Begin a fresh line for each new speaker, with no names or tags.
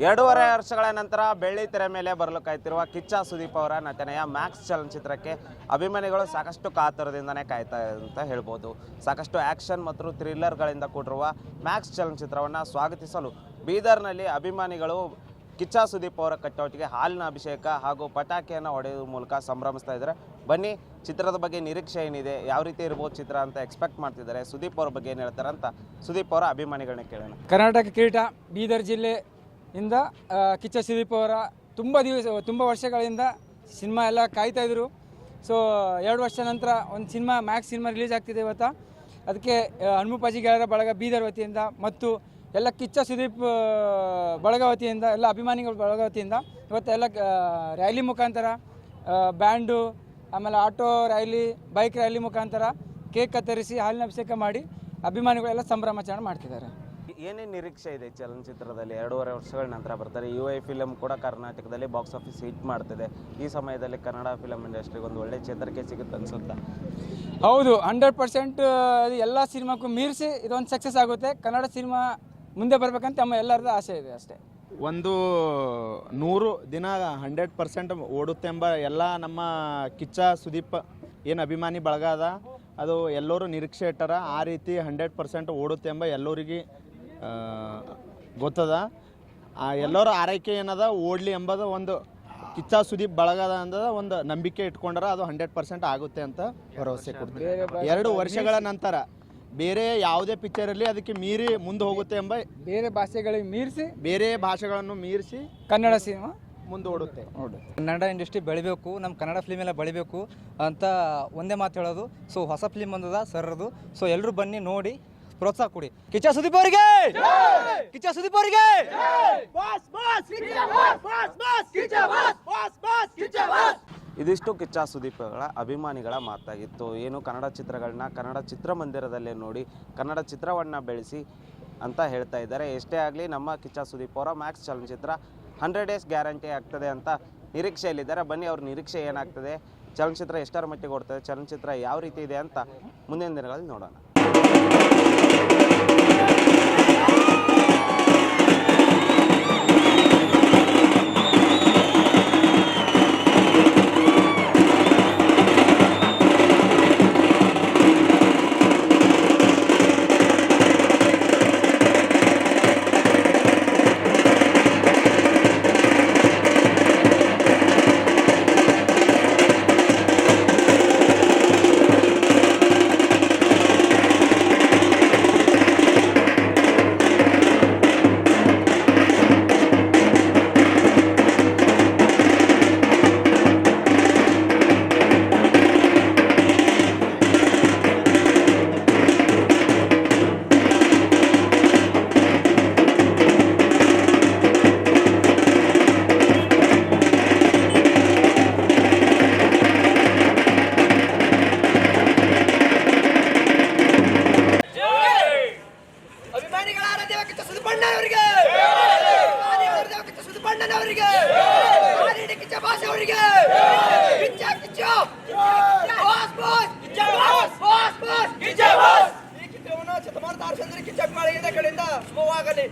2.5 ವರ್ಷಗಳ ನಂತರ ಬೆಳ್ಳಿ ತೆರೆ ಮೇಲೆ ಬರಲು ಕಾಯ್ತಿರುವ ಕಿಚ್ಚ ಸುದೀಪ್ ಅವರ ನಟನೆಯ ಮ್ಯಾಕ್ಸ್ ಚಲನಚಿತ್ರಕ್ಕೆ ಅಭಿಮಾನಿಗಳು ಸಾಕಷ್ಟು ಕಾತರದಿಂದನೇ ಕಾಯ್ತಾ ಅಂತ ಹೇಳ್ಬೋದು. ಸಾಕಷ್ಟು ಆ್ಯಕ್ಷನ್ ಮತ್ತು ಥ್ರಿಲ್ಲರ್ಗಳಿಂದ ಕೂಡಿರುವ ಮ್ಯಾಕ್ಸ್ ಚಲನಚಿತ್ರವನ್ನು ಸ್ವಾಗತಿಸಲು ಬೀದರ್ನಲ್ಲಿ ಅಭಿಮಾನಿಗಳು ಕಿಚ್ಚ ಸುದೀಪ್ ಅವರ ಕಟೌಟ್ಗೆ ಹಾಲಿನ ಅಭಿಷೇಕ ಹಾಗೂ ಪಟಾಕಿಯನ್ನು ಹೊಡೆಯುವ ಮೂಲಕ ಸಂಭ್ರಮಿಸ್ತಾ ಇದ್ದಾರೆ. ಬನ್ನಿ, ಚಿತ್ರದ ಬಗ್ಗೆ ನಿರೀಕ್ಷೆ ಏನಿದೆ, ಯಾವ ರೀತಿ ಇರ್ಬೋದು ಚಿತ್ರ ಅಂತ ಎಕ್ಸ್ಪೆಕ್ಟ್ ಮಾಡ್ತಿದ್ದಾರೆ, ಸುದೀಪ್ ಅವರ ಬಗ್ಗೆ ಏನು ಹೇಳ್ತಾರೆ ಅಂತ ಸುದೀಪ್ ಅವರ ಅಭಿಮಾನಿಗಳನ್ನ ಕೇಳೋಣ.
ಕರ್ನಾಟಕ ಕಿರೀಟ ಬೀದರ್ ಜಿಲ್ಲೆಯಿಂದ ಕಿಚ್ಚ ಸುದೀಪ್ ಅವರ ತುಂಬ ವರ್ಷಗಳಿಂದ ಸಿನಿಮಾ ಎಲ್ಲ ಕಾಯ್ತಾಯಿದ್ರು. ಸೊ 2 ವರ್ಷ ನಂತರ ಒಂದು ಮ್ಯಾಕ್ಸ್ ಸಿನಿಮಾ ರಿಲೀಸ್ ಆಗ್ತಿದೆ ಇವತ್ತು. ಅದಕ್ಕೆ ಹನುಮಪಾಜಿ ಗೆಳೆಯರ ಬಳಗ ಬೀದರ್ ವತಿಯಿಂದ ಮತ್ತು ಎಲ್ಲ ಕಿಚ್ಚ ಸುದೀಪ್ ಬಳಗ ವತಿಯಿಂದ, ಎಲ್ಲ ಅಭಿಮಾನಿಗಳ ಬಳಗ ವತಿಯಿಂದ ಇವತ್ತೆಲ್ಲ ರ್ಯಾಲಿ ಮುಖಾಂತರ, ಬ್ಯಾಂಡು, ಆಮೇಲೆ ಆಟೋ ರ್ಯಾಲಿ, ಬೈಕ್ ರ್ಯಾಲಿ ಮುಖಾಂತರ ಕೇಕ್ ಕತ್ತರಿಸಿ ಹಾಲಿನ ಅಭಿಷೇಕ ಮಾಡಿ ಅಭಿಮಾನಿಗಳೆಲ್ಲ ಸಂಭ್ರಮಾಚರಣೆ ಮಾಡ್ತಿದ್ದಾರೆ.
ಏನೇನು ನಿರೀಕ್ಷೆ ಇದೆ ಚಲನಚಿತ್ರದಲ್ಲಿ? 2.5 ವರ್ಷಗಳ ನಂತರ ಬರ್ತಾರೆ. UI ಫಿಲಮ್ ಕೂಡ ಕರ್ನಾಟಕದಲ್ಲಿ ಬಾಕ್ಸ್ ಆಫೀಸ್ ಹಿಟ್ ಮಾಡ್ತಿದೆ. ಈ ಸಮಯದಲ್ಲಿ ಕನ್ನಡ ಫಿಲಮ್ ಇಂಡಸ್ಟ್ರಿಗೆ ಒಂದು ಒಳ್ಳೆ ಚೇತರಿಕೆ ಸಿಗುತ್ತೆ ಅನ್ಸುತ್ತಾ?
ಹೌದು, 100% ಎಲ್ಲ ಸಿನಿಮಾಕ್ಕೂ ಮೀರಿಸಿ ಇದೊಂದು ಸಕ್ಸಸ್ ಆಗುತ್ತೆ. ಕನ್ನಡ ಸಿನಿಮಾ ಮುಂದೆ ಬರ್ಬೇಕಂತ ನಮ್ಮ ಎಲ್ಲರದ್ದು ಆಸೆ ಇದೆ ಅಷ್ಟೇ.
ಒಂದು 100 ದಿನ 100% ಓಡುತ್ತೆಂಬ ಎಲ್ಲ ನಮ್ಮ ಕಿಚ್ಚ ಸುದೀಪ್ ಏನು ಅಭಿಮಾನಿ ಬಳಗ ಅದ, ಅದು ಎಲ್ಲರೂ ನಿರೀಕ್ಷೆ ಇಟ್ಟಾರ. ಆ ರೀತಿ 100% ಓಡುತ್ತೆಂಬ ಎಲ್ಲರಿಗೆ ಗೊತ್ತದ. ಎಲ್ಲರ ಆರೈಕೆ ಏನದ ಓಡಲಿ ಎಂಬುದು ಒಂದು ಕಿಚ್ಚ ಸುದೀಪ್ ಬಳಗದ ಅಂದದ ಒಂದು ನಂಬಿಕೆ ಇಟ್ಕೊಂಡ್ರ ಅದು 100% ಆಗುತ್ತೆ ಅಂತ ಭರವಸೆ ಕೊಡ್ತೀವಿ. 2 ವರ್ಷಗಳ ನಂತರ ಬೇರೆ ಯಾವುದೇ ಪಿಕ್ಚರ್ ಇರಲಿ ಅದಕ್ಕೆ ಮೀರಿ ಮುಂದೆ ಹೋಗುತ್ತೆ ಎಂಬ,
ಬೇರೆ ಭಾಷೆಗಳನ್ನು ಮೀರಿಸಿ
ಕನ್ನಡ ಸಿನಿಮಾ ಮುಂದೆ ಓಡುತ್ತೆ.
ಕನ್ನಡ ಇಂಡಸ್ಟ್ರಿ ಬೆಳಿಬೇಕು, ನಮ್ಮ ಕನ್ನಡ ಫಿಲ್ಮ್ ಎಲ್ಲ ಬೆಳಿಬೇಕು ಅಂತ ಒಂದೇ ಮಾತು ಹೇಳೋದು. ಸೊ ಹೊಸ ಫಿಲ್ಮ್ ಬಂದದ ಸರ್ರದು. ಸೊ ಎಲ್ಲರೂ ಬನ್ನಿ ನೋಡಿ ಪ್ರೋತ್ಸಾಹ ಕೊಡಿ. ಕಿಚ್ಚ ಸುದೀಪ್ ಅವರಿಗೆ, ಕಿಚ್ಚ ಸುದೀಪ್ ಅವರಿಗೆ.
ಇದಿಷ್ಟು ಕಿಚ್ಚ ಸುದೀಪ್ಗಳ ಅಭಿಮಾನಿಗಳ ಮಾತಾಗಿತ್ತು. ಏನು ಕನ್ನಡ ಚಿತ್ರಗಳನ್ನ ಕನ್ನಡ ಚಿತ್ರಮಂದಿರದಲ್ಲೇ ನೋಡಿ ಕನ್ನಡ ಚಿತ್ರವನ್ನು ಬೆಳೆಸಿ ಅಂತ ಹೇಳ್ತಾ ಇದ್ದಾರೆ. ಎಷ್ಟೇ ಆಗಲಿ ನಮ್ಮ ಕಿಚ್ಚ ಸುದೀಪ್ ಅವರ ಮ್ಯಾಕ್ಸ್ ಚಲನಚಿತ್ರ 100 ಡೇಸ್ ಗ್ಯಾರಂಟಿ ಆಗ್ತದೆ ಅಂತ ನಿರೀಕ್ಷೆಯಲ್ಲಿದ್ದಾರೆ. ಬನ್ನಿ, ಅವ್ರ ನಿರೀಕ್ಷೆ ಏನಾಗ್ತದೆ, ಚಲನಚಿತ್ರ ಎಷ್ಟರ ಮಟ್ಟಿಗೆ ಓಡ್ತದೆ, ಚಲನಚಿತ್ರ ಯಾವ ರೀತಿ ಇದೆ ಅಂತ ಮುಂದಿನ ದಿನಗಳಲ್ಲಿ ನೋಡೋಣ.
ಶತಮಾನ ಕಡೆಯಿಂದ ಶುಭವಾಗಲಿ.